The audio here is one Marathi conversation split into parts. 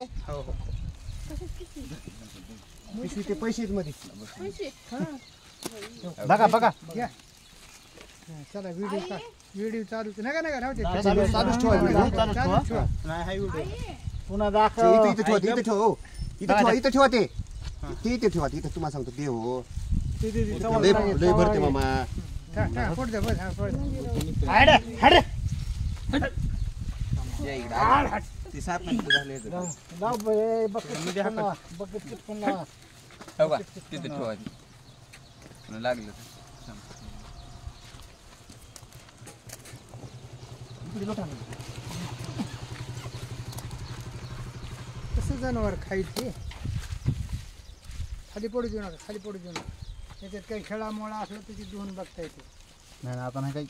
हो हो पिशवी ते पैसे आहेत मध्ये बघा बघा घ्या चला व्हिडिओ चालू नका नका राहू दे चालूच ठेवा व्हिडिओ चालूच ठेवा नाही हाय व्हिडिओ पुन्हा दाखव इथं ठेवा इथं ठेवा हो. इथं ठेवा ते इथं ठेवा इथं तुम्हाला सांगतो दे हो लय लय भरते मामा फोड दे बस फोड हाड हाड या इकडे ती 7 मिनिट झाले लाव बकेट पण लावा हो का तिथे ठेवायची लागलं कसं जनावर खायचे खाली पडू देऊ नका खाली पडू देऊ नका त्याच्यात काही खेळामोळा असलं त्याची धुवून बघता येते नाही आता नाही काही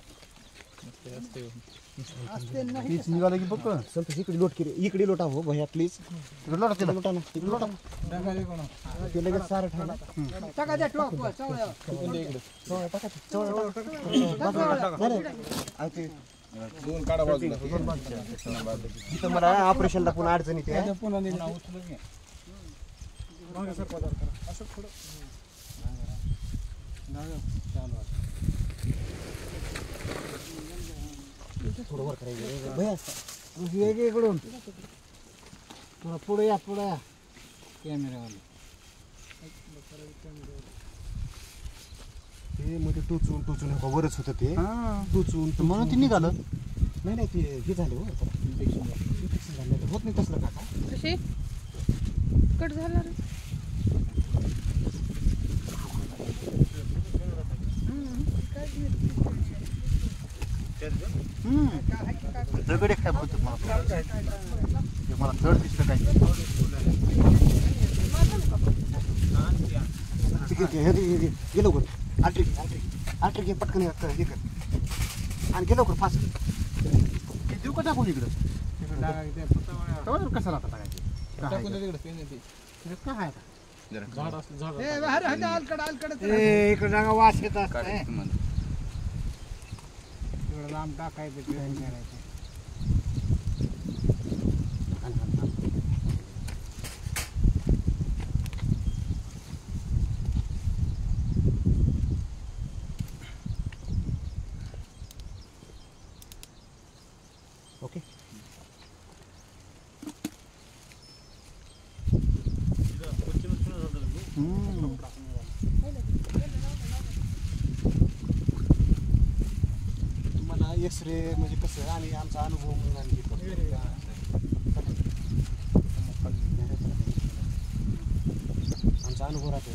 असते नाही प्लीज निघाला की बघ संतोष इकडे लोटा हो भैया प्लीज इकडे लोटा तिला लोटा ना तिकडे लोटा ते लगेच सारं ठेवलं टाका द्या टोक चवळ्या दोन काढा बाजूला इथं मला ऑपरेशनला पुन्हा अडचण येते पुन्हा असं थोडं थोडं वर करायचं भैया वेगळीकडून थोडं पुढे या कॅमेरावाला ते मध्ये टोचून वरच होतं ते टोचून तर म्हणून ते निघालं नाही ते हे झालं हो इन्फेक्शन झालं तर होत नाही तसलं काका कशी कट झाला रे दगड एक काय बोलतो मला जड दिसलं काय गेलो कर आल्ट्रिक पटकन हे कर आणि गेलो कर फास्ट देऊ का टाकून इकडं कसा लागता काय इकडे जागा वास येत असते लांब टाकायचं करायचं ओके मला एक्सरे म्हणजे कसं आणि आमचा अनुभव म्हणून आमचा अनुभव राहतो